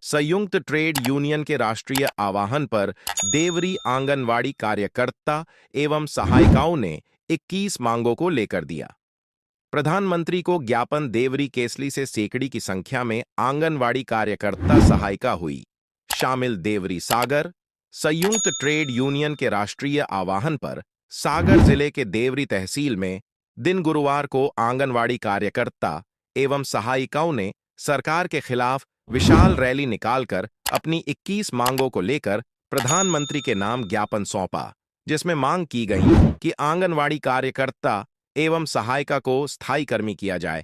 संयुक्त trade union के राष्ट्रीय आह्वान पर देवरी आंगनवाड़ी कार्यकर्ता एवं सहायिकाओं ने 21 मांगों को लेकर दिया। प्रधानमंत्री को ज्ञापन देवरी केसली से सैकड़ी की संख्या में आंगनवाड़ी कार्यकर्ता सहायिका हुई। शामिल देवरी सागर। संयुक्त ट्रेड यूनियन के राष्ट्रीय आह्वान पर सागर जिले के देवरी तहसील में दिन गुरुवार को आंगनवाड़ी कार्यकर्ता एवं सहायिकाओं ने सरकार के खिलाफ विशाल रैली निकालकर अपनी 21 मांगों को लेकर प्रधानमंत्री के नाम ज्ञापन सौंपा, जिसमें मांग की गई कि आंगनवाड़ी कार्यकर्ता एवं सहायिका को स्थायी कर्मी किया जाए,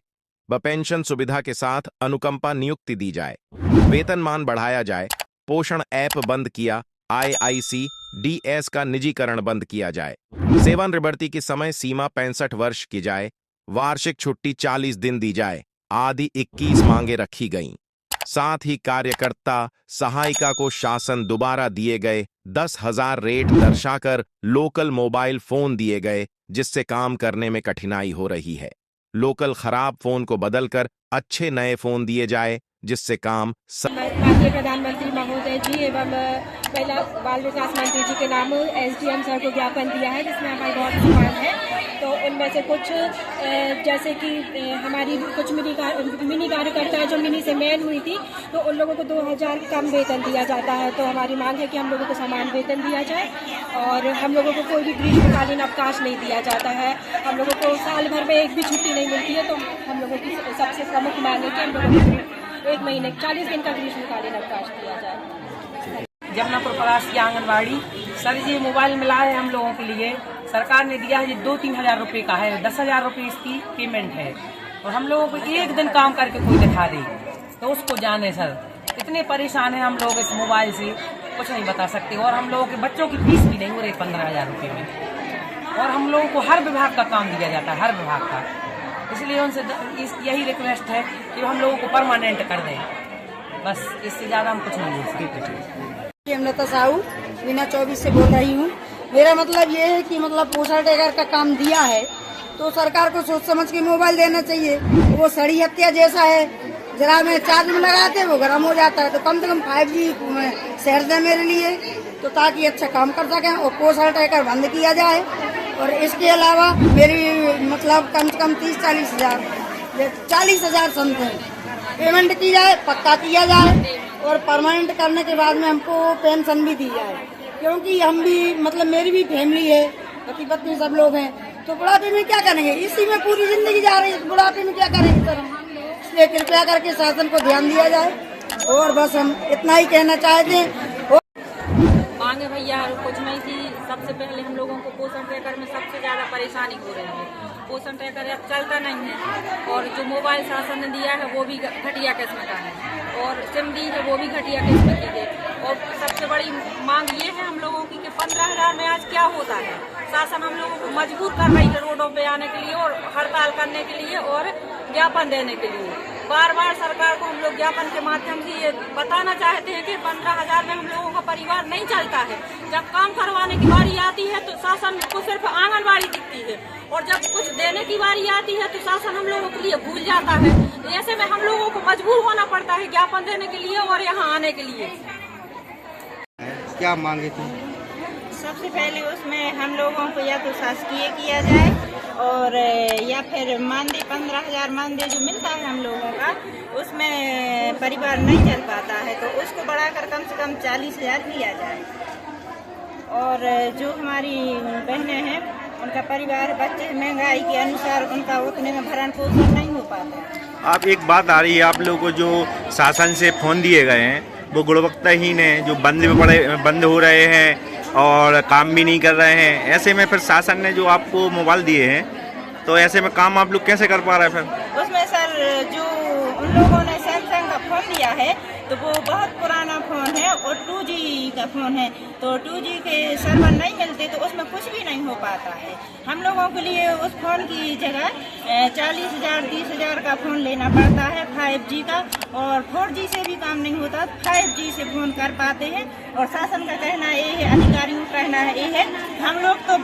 व पेंशन सुविधा के साथ अनुकंपा नियुक्ति दी जाए, वेतनमान बढ़ाया जाए, पोषण ऐप बंद किया, IICDS का निजीकरण बंद किया जाए, सेवानिवृत्ति की समय सीमा 65 वर्ष की जाए, वार्षिक छुट्टी 40 दिन दी जाए आदि 21 मांगे रखी गईं। साथ ही कार्यकर्ता सहायिका को शासन दोबारा दिए गए 10,000 रेट दर्शाकर लोकल मोबाइल फोन दिए गए, जिससे काम करने में कठिनाई हो रही है। लोकल खराब फोन को बदलकर अच्छे नए फोन दिए जाए, जिससे काम माननीय प्रधानमंत्री महोदय जी एवं महिला बाल विकास मंत्री जी के नाम SDM सर को ज्ञापन दिया है, जिसमें हमारी बहुत सी मांग है। तो उनमें से कुछ जैसे कि हमारी कुछ मिनी कार्यकर्ता जो मिनी से मैन हुई थी, तो उन लोगों को 2,000 कम वेतन दिया जाता है। तो हमारी मांग है कि हम लोगों को समान वेतन दिया जाए और हम लोगों को कोई भी ग्रीष्मकालीन अवकाश नहीं दिया जाता है। हम लोगों को साल भर में एक भी छुट्टी नहीं मिलती है। तो हम लोगों की सबसे प्रमुख मांग है कि हम लोगों को 1 महीने 40 दिन का ग्रीष्मकालीन अवकाश दिया जाए। जमुनापुर परास की आंगनवाड़ी सर जी मोबाइल मिला है हम लोगों के लिए। सरकार ने दिया है जी 2-3 हज़ार रुपये का है, 10,000 रुपये इसकी पेमेंट है। और हम लोगों को एक दिन काम करके कोई दिखा दे तो उसको जाने सर, इतने परेशान हैं हम लोग इस मोबाइल से, कुछ नहीं बता सकते। और हम लोगों के बच्चों की फीस भी नहीं हो रही 15,000 रुपये में। और हम लोगों को हर विभाग का काम दिया जाता है, हर विभाग का। इसलिए उनसे यही रिक्वेस्ट है कि हम लोगों को परमानेंट कर दें, बस इससे ज़्यादा हम कुछ नहीं बोल सकते। हेमलता साहू बिना 24 से बोल रही हूँ। मेरा मतलब ये है कि मतलब पोषण टैगर का काम दिया है तो सरकार को सोच समझ के मोबाइल देना चाहिए। वो सड़ी हत्या जैसा है, जरा में चार्ज में लगाते वो गर्म हो जाता है। तो कम से कम 5G शहर दे मेरे लिए, तो ताकि अच्छा काम कर सकें। और पोषण टैगर बंद किया जाए। और इसके अलावा मेरी मतलब कम से कम 30-40 हज़ार 40 हज़ार समथिंग पेमेंट की जाए, पक्का किया जाए। और परमानेंट करने के बाद में हमको पेंशन भी दी जाए, क्योंकि हम भी मतलब मेरी भी फैमिली है, पति पत्नी सब लोग हैं। तो बुढ़ापे में क्या करेंगे, इसी में पूरी जिंदगी जा रही है, बुढ़ापे में क्या करेंगे सर हम। इसलिए कृपया करके शासन को ध्यान दिया जाए। और बस हम इतना ही कहना चाहते हैं। मांगे भैया कुछ नहीं थी। सबसे पहले हम लोगों को पोषण टैगर में सबसे ज़्यादा परेशानी हो रही है। पोषण टैगर अब चलता नहीं है। और जो मोबाइल शासन ने दिया है वो भी घटिया किस्म का है। और सिम दी है वो भी घटिया किस्म की है। और सबसे बड़ी मांग ये है हम लोगों की कि 15,000 में आज क्या होता है। शासन हम लोगों को मजबूर कर रही है रोडों पे आने के लिए और हड़ताल करने के लिए और ज्ञापन देने के लिए। बार बार सरकार को हम लोग ज्ञापन के माध्यम से ये बताना चाहते हैं कि 15,000 में हम लोगों का परिवार नहीं चलता है। जब काम करवाने की बारी आती है तो शासन को सिर्फ आंगनवाड़ी दिखती है, और जब कुछ देने की बारी आती है तो शासन हम लोगों के लिए भूल जाता है। ऐसे में हम लोगों को मजबूर होना पड़ता है ज्ञापन देने के लिए और यहाँ आने के लिए। क्या मांगे थी? सबसे पहले उसमें हम लोगों को या तो शासकीय किया जाए और या फिर मानदेय 15,000 मानदेय जो मिलता है हम लोगों का, उसमें परिवार नहीं चल पाता है तो उसको बढ़ाकर कम से कम 40,000 किया जाए। और जो हमारी बहनें हैं उनका परिवार, बच्चे महंगाई के अनुसार उनका उतने में भरण पोषण नहीं हो पाता। आप एक बात आ रही है, आप लोगों को जो शासन से फोन दिए गए हैं वो गुणवत्ताहीन है, जो बंद हो रहे हैं और काम भी नहीं कर रहे हैं। ऐसे में फिर शासन ने जो आपको मोबाइल दिए हैं तो ऐसे में काम आप लोग कैसे कर पा रहे हैं? फिर उसमें सर जो उन लोगों ने सैमसंग का फोन लिया है तो वो बहुत पुराना फ़ोन है और 2G का फ़ोन है, तो 2G के सर्वर नहीं मिलते तो उसमें कुछ भी नहीं हो पाता है। हम लोगों के लिए उस फ़ोन की जगह 40,000 30,000 का फ़ोन लेना पड़ता है 5G का, और 4G से भी काम नहीं होता, 5G से फ़ोन कर पाते हैं। और शासन का कहना ये है, अधिकारियों का कहना ये है, हम लोग तो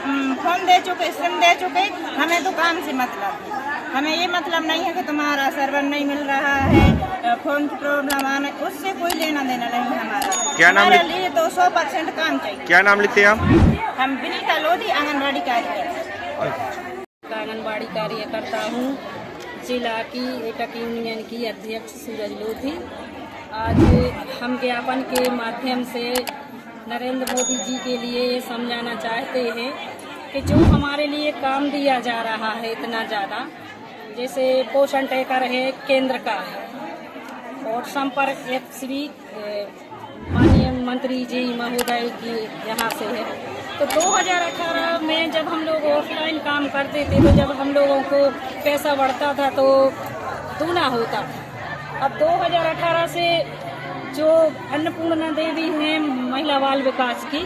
फ़ोन दे चुके, सिम दे चुके, हमें तो काम से मतलब है। हमें ये मतलब नहीं है कि तुम्हारा सर्वर नहीं मिल रहा है, फोन की प्रॉब्लम आना, उससे कोई लेना देना नहीं है हमारा। क्या नाम हमारे लिए तो 100% काम चाहिए। क्या नाम लिखते हैं आप? हम विनीता लोधी आंगनबाड़ी कार्यकर्ता। आंगनबाड़ी कार्यकर्ता हूँ, जिला की एकक यूनियन की अध्यक्ष सूरज लोधी। आज हम ज्ञापन के माध्यम से नरेंद्र मोदी जी के लिए समझाना चाहते हैं कि जो हमारे लिए काम दिया जा रहा है इतना ज़्यादा, जैसे पोषण टैकर है केंद्र का है और संपर्क एफसीबी माननीय मंत्री जी महोदय की यहाँ से है। तो 2018 में जब हम लोग ऑफलाइन काम करते थे तो जब हम लोगों को पैसा बढ़ता था तो दूना होता था। अब 2018 से जो अन्नपूर्णा देवी हैं महिला बाल विकास की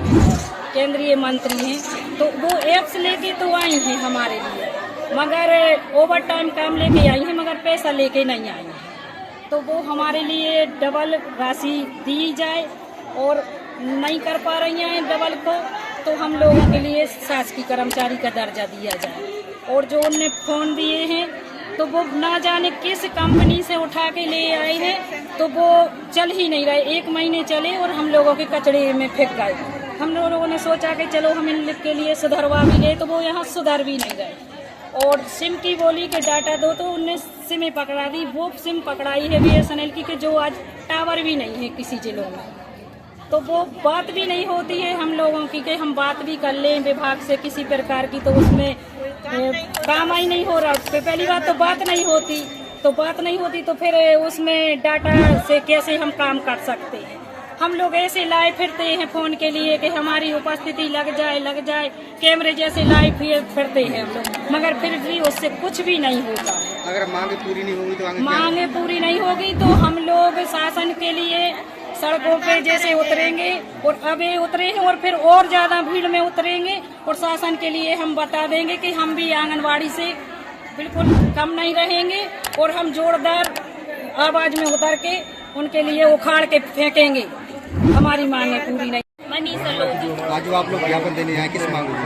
केंद्रीय मंत्री हैं, तो वो एप्स लेके तो आई हैं हमारे लिए, मगर ओवर टाइम काम लेके आई हैं मगर पैसा लेके नहीं आई हैं। तो वो हमारे लिए डबल राशि दी जाए और नहीं कर पा रही हैं डबल को, तो हम लोगों के लिए शासकीय कर्मचारी का दर्जा दिया जाए। और जो उनने फ़ोन दिए हैं तो वो ना जाने किस कंपनी से उठा के ले आए हैं, तो वो चल ही नहीं रहे। 1 महीने चले और हम लोगों के कचड़े में फेंक गए। हम लोगों ने सोचा कि चलो हम इनके लिए सुधरवा भी गए, तो वो यहाँ सुधर भी नहीं गए। और सिम की बोली के डाटा दो तो उनने सिमें पकड़ा दी। वो सिम पकड़ाई है BSNL की कि जो आज टावर भी नहीं है किसी जिलों में, तो वो बात भी नहीं होती है हम लोगों की कि हम बात भी कर लें विभाग से किसी प्रकार की, तो उसमें काम ही नहीं हो रहा। पहली बात तो बात नहीं होती तो फिर उसमें डाटा से कैसे हम काम कर सकते हैं। हम लोग ऐसे लाए फिरते हैं फ़ोन के लिए कि हमारी उपस्थिति लग जाए, कैमरे जैसे लाए फिरते हैं हम लोग, मगर फिर भी उससे कुछ भी नहीं होता। अगर मांगे पूरी नहीं होगी तो मांगे पूरी नहीं होगी तो हम लोग शासन के लिए सड़कों पे जैसे उतरेंगे और अभी उतरे हैं और फिर और ज़्यादा भीड़ में उतरेंगे और शासन के लिए हम बता देंगे कि हम भी आंगनवाड़ी से बिल्कुल कम नहीं रहेंगे और हम जोरदार आवाज में उतर के उनके लिए उखाड़ के फेंकेंगे। हमारी मांगे पूरी नहीं। मनीषा लोधी। आज जो आप लोग ज्ञापन देने आए किस मांग में?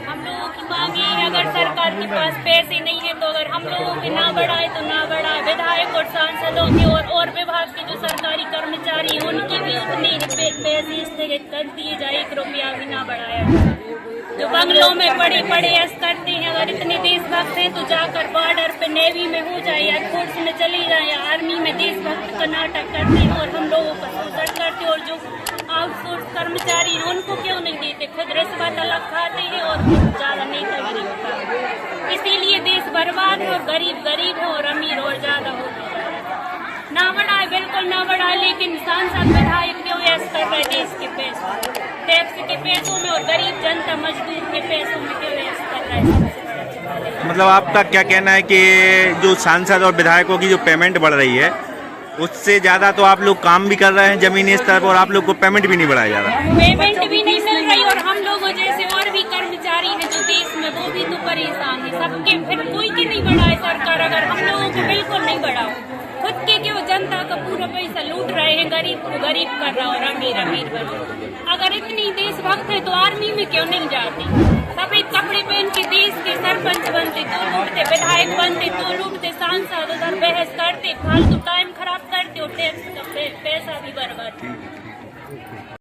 हम लोगों की मांगे है, अगर सरकार के पास पैसे नहीं है तो अगर हम लोगों के ना बढ़ाए तो ना बढ़ाए। विधायक और सांसदों के और विभाग के जो सरकारी कर्मचारी हैं उनकी भी उतनी पैसे स्थगित कर दिए जाए, 1 रुपया भी ना बढ़ाया जाए। जो बंगलों में बड़े ऐस करते हैं, अगर इतने देशभक्त हैं तो जाकर बॉर्डर पे नेवी में हो जाए या फोर्स में चले जाए या आर्मी में देशभक्त का नाटक करते हैं और हम लोगों का शोषण करते हैं। और जो आउटसोर्स कर्मचारी हैं उनको क्यों नहीं देते? खुद रिश्वत अलग खाते हैं और ज़्यादा नेतागिरी होता है। इसीलिए देश बर्बाद है और गरीब है और अमीर और ज़्यादा होते हैं। ना बढ़ाए, बिल्कुल ना बढ़ाए, लेकिन सांसद विधायक क्यों ऐसा कर रहे? देश के पैसों, टैक्स के पैसों में और गरीब जनता मजदूर के पैसों में क्यों ऐसा कर रहा है? मतलब आपका क्या कहना है कि जो सांसद और विधायकों की जो पेमेंट बढ़ रही है उससे ज़्यादा तो आप लोग काम भी कर रहे हैं जमीनी स्तर पर और आप लोग को पेमेंट भी नहीं बढ़ाया जा रहा? पेमेंट भी नहीं मिल रही और हम लोगों जैसे और भी कर्मचारी हैं जो देश में, वो भी तो परेशान है। सबके फिर कोई की नहीं बढ़ाए सरकार, अगर हम लोगों को बिल्कुल नहीं बढ़ाओ। खुद के क्यों जनता का पूरा पैसा लूट रहे हैं, गरीब को गरीब कर रहा और अमीर बना। अगर इतनी देशभक्त है तो आर्मी में क्यों नहीं जाती? सफेद कपड़े पहन के देश के सरपंच बनते तो लूटते, विधायक बनते तो लूटते, सांसद उधर बहस करते, फालतू टाइम